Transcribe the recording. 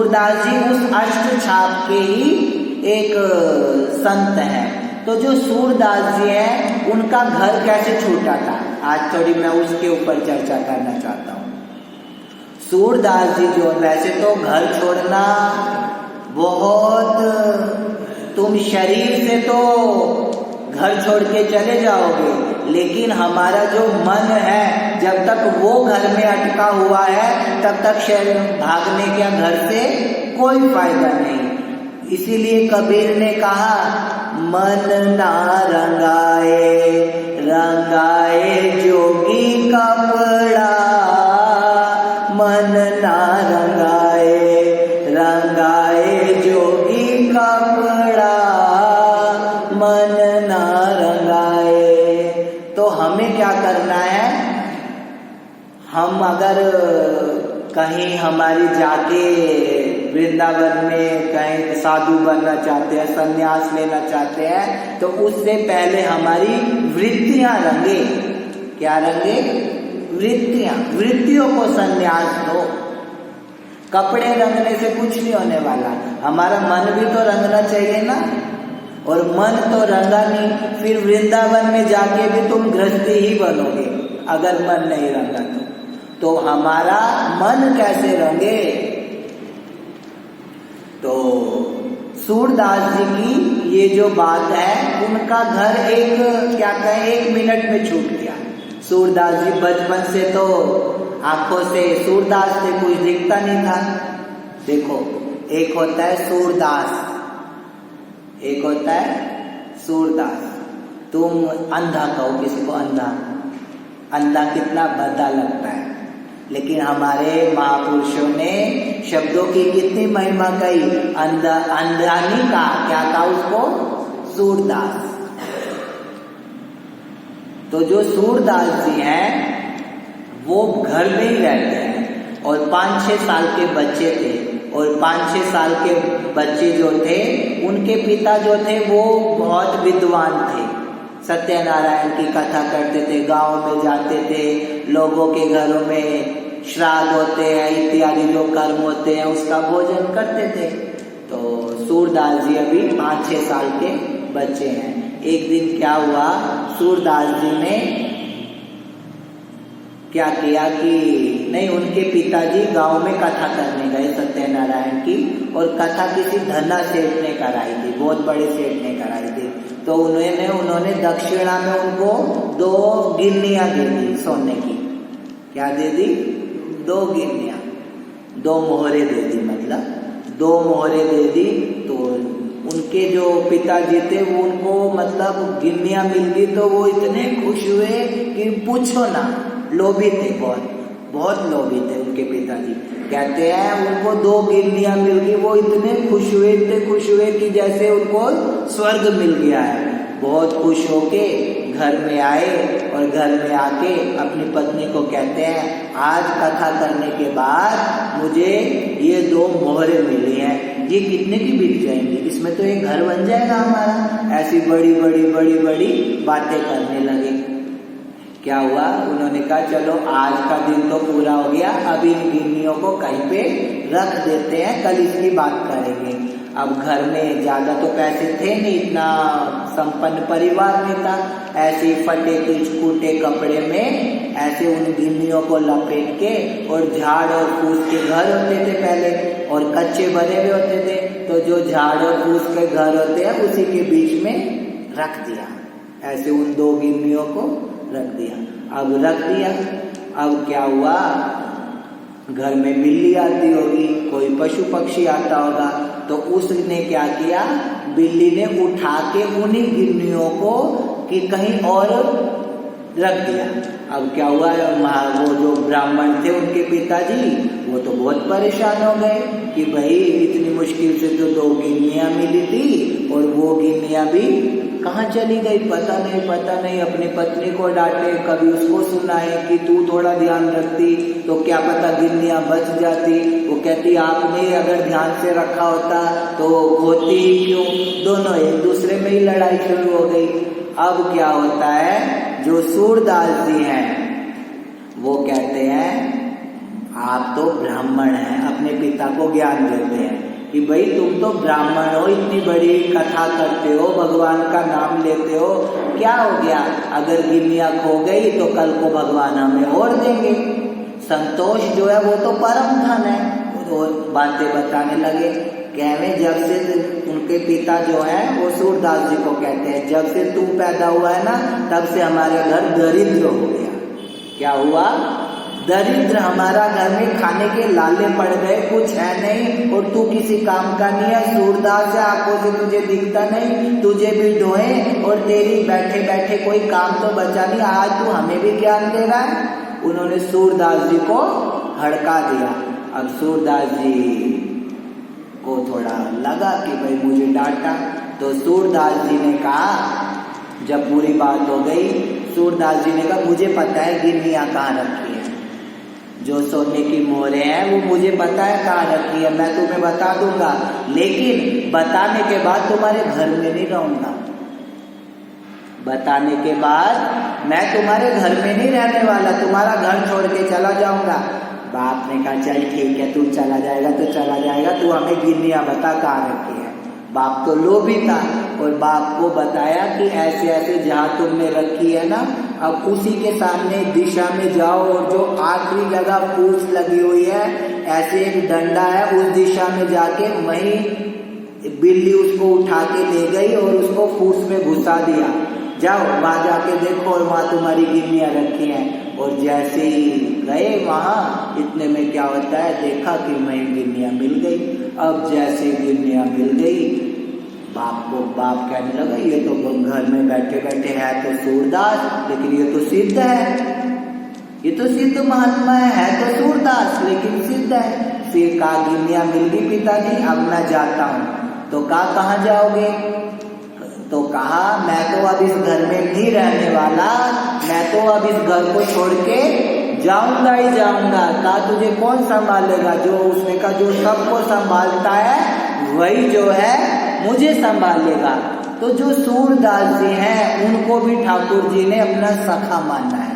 सूरदास जी उस अष्ट छाप के ही एक संत हैं। तो जो सूरदास जी हैं उनका घर कैसे छूटा था, आज थोड़ी मैं उसके ऊपर चर्चा करना चाहता हूँ। सूरदास जी जो, वैसे तो घर छोड़ना बहुत, तुम शरीर से तो घर छोड़ के चले जाओगे, लेकिन हमारा जो मन है जब तक वो घर में अटका हुआ है तब तक शरीर भागने के घर से कोई फायदा नहीं। इसीलिए कबीर ने कहा, मन ना रंगाए रंगाए जोगी कपड़ा, मन ना रंगाए रंगाए जोगी कपड़ा, मन ना रंगाए। तो हमें क्या करना है, हम अगर कहीं हमारी जाके वृंदावन में कहीं साधु बनना चाहते हैं, संन्यास लेना चाहते हैं, तो उससे पहले हमारी वृत्तियां रंगे। क्या रंगे? वृत्तियां, वृत्तियों को संन्यास दो। कपड़े रंगने से कुछ नहीं होने वाला, हमारा मन भी तो रंगना चाहिए ना, और मन तो रंगा नहीं, फिर वृंदावन में जाके भी तुम गृहस्थी ही बनोगे अगर मन नहीं रंगा तो हमारा मन कैसे रंगे। तो सूरदास जी की ये जो बात है, उनका घर एक, क्या कहें, 1 मिनट में छूट गया। सूरदास जी बचपन से तो आंखों से सूरदास से कुछ दिखता नहीं था। देखो, एक होता है सूरदास, एक होता है सूरदास। तुम अंधा कहो किसी को, अंधा, अंधा कितना भद्दा लगता है, लेकिन हमारे महापुरुषों ने शब्दों की कितनी महिमा कही। अंधा, अंधानी का क्या कहा उसको? सूरदास। तो जो सूरदास जी हैं वो घर में ही रहते हैं, और 5-6 साल के बच्चे थे, और 5-6 साल के बच्चे जो थे उनके पिता जो थे वो बहुत विद्वान थे, सत्यनारायण की कथा करते थे, गांव में जाते थे, लोगों के घरों में श्राद्ध होते हैं इत्यादि जो कर्म होते हैं उसका भोजन करते थे। तो सूरदास जी अभी 5-6 साल के बच्चे हैं। एक दिन क्या हुआ, सूरदास जी ने क्या किया कि नहीं, उनके पिताजी गांव में कथा करने गए सत्यनारायण की, और कथा किसी धन्ना सेठ ने कराई थी, बहुत बड़े सेठ ने कराई थी। तो उन्होंने दक्षिणा में उनको 2 गिन्नियां दे दी सोने की। क्या दे दी? 2 गिन्नियां, 2 मोहरे दे दी, मतलब 2 मोहरे दे दी। तो उनके जो पिताजी थे वो उनको मतलब गिन्नियां मिल गई तो वो इतने खुश हुए कि पूछो ना, लोभी थे, बहुत बहुत लोभी थे उनके पिताजी। कहते हैं उनको 2 गिन्नियां मिल गई, वो इतने खुश हुए कि जैसे उनको स्वर्ग मिल गया है। बहुत खुश होके घर में आए, और घर में आके अपनी पत्नी को कहते हैं, आज कथा करने के बाद मुझे ये 2 मोहरे मिली हैं, ये कितने की बिक जाएंगी, इसमें तो एक घर बन जाएगा हमारा। ऐसी बड़ी बड़ी बातें करने लगे। क्या हुआ, उन्होंने कहा चलो आज का दिन तो पूरा हो गया, अब इन गिन्नियों को कहीं पे रख देते हैं, कल इसकी बात करेंगे। अब घर में ज्यादा तो पैसे थे नहीं, इतना संपन्न परिवार नहीं था। ऐसे फटे टूटे कपड़े में ऐसे उन गिन्नियों को लपेट के, और झाड़ और फूस के घर होते थे पहले, और कच्चे बने हुए होते थे, तो जो झाड़ और फूस के घर होते हैं उसी के बीच में रख दिया। ऐसे उन 2 गिन्नियों को रख दिया। अब रख दिया, अब क्या हुआ, घर में बिल्ली आती होगी, कोई पशु पक्षी आता होगा, तो उसने क्या किया, बिल्ली ने उठा के उन्हीं गिन्नियों को कि कहीं और रख दिया। अब क्या हुआ, वो जो ब्राह्मण थे उनके पिताजी वो तो बहुत परेशान हो गए कि भाई इतनी मुश्किल से तो 2 गिन्नियां मिली थी, और वो गिन्नियां भी कहाँ चली गई, पता नहीं। अपनी पत्नी को डांटे, कभी उसको सुनाए कि तू थोड़ा ध्यान रखती तो क्या पता गिन्नियां बच जाती। वो कहती आपने अगर ध्यान से रखा होता तो होती ही क्यों। दोनों एक दूसरे में ही लड़ाई शुरू हो गई। अब क्या होता है, जो सूरदास जी हैं वो कहते हैं आप तो ब्राह्मण हैं, अपने पिता को ज्ञान देते हैं कि भाई तुम तो ब्राह्मण हो, इतनी बड़ी कथा करते हो, भगवान का नाम लेते हो, क्या हो गया? अगर गिन्नियां खो गई तो कल को भगवान हमें और देंगे। संतोष जो है वो तो परम धन है। और बातें बताने लगे। कहवे जब से उनके पिता जो है वो सूरदास जी को कहते हैं, जब से तू पैदा हुआ है ना, तब से हमारे घर दरिद्र हो गया। क्या हुआ? दरिद्र, हमारा घर में खाने के लाले पड़ गए, कुछ है नहीं, और तू किसी काम का नहीं है। सूरदास है, आंखों से तुझे दिखता नहीं, तुझे भी ढोए और तेरी बैठे बैठे कोई काम तो बचा नहीं, आज तू हमें भी ज्ञान दे रहा है। उन्होंने सूरदास जी को हड़का दिया। अब सूरदास जी को थोड़ा लगा कि भाई मुझे डांटा, तो सूरदास जी ने कहा, जब पूरी बात हो गई, सूरदास जी ने कहा मुझे पता है गिन्नियां कहाँ रखी है, जो सोने की मोहरें हैं वो मुझे पता है कहाँ रखी है, मैं तुम्हें बता दूंगा, लेकिन बताने के बाद तुम्हारे घर में नहीं रहूंगा। बताने के बाद मैं तुम्हारे घर में नहीं रहने वाला, तुम्हारा घर छोड़ के चला जाऊंगा। बाप ने कहा चल ठीक है, तू चला जाएगा तो चला जाएगा, तू हमें गिन्नियां बता कहाँ रखी है। बाप तो लोभी था और बाप को बताया कि ऐसे ऐसे जहाँ तुमने रखी है ना, अब उसी के सामने दिशा में जाओ और जो आखिरी जगह पूछ लगी हुई है, ऐसे एक डंडा है, उस दिशा में जाके वहीं बिल्ली उसको उठा के ले गई और उसको फूस में घुसा दिया। जाओ वहां जाके देखो और वहां तुम्हारी गिन्नियां रखी हैं। और जैसे ही गए वहां, इतने में क्या होता है, देखा कि वहीं गिन्नियां मिल गई। अब जैसे गिन्नियां मिल गई, बाप कहने लगा ये तो घर में बैठे बैठे है तो सूरदास, लेकिन ये तो सिद्ध है, ये तो सिद्ध महात्मा है तो सूरदास, लेकिन सिद्ध है। फिर कहा गिन्नियां मिल गई पिताजी, अब मैं जाता हूँ। तो कहा कहाँ जाओगे? तो कहा मैं तो अब इस घर में नहीं रहने वाला, मैं तो अब इस घर को छोड़ के जाऊंगा ही जाऊंगा। कहा तुझे कौन संभालेगा? जो उसने कहा जो सबको संभालता है वही जो है मुझे संभालेगा। तो जो सूरदास जी हैं उनको भी ठाकुर जी ने अपना सखा माना है।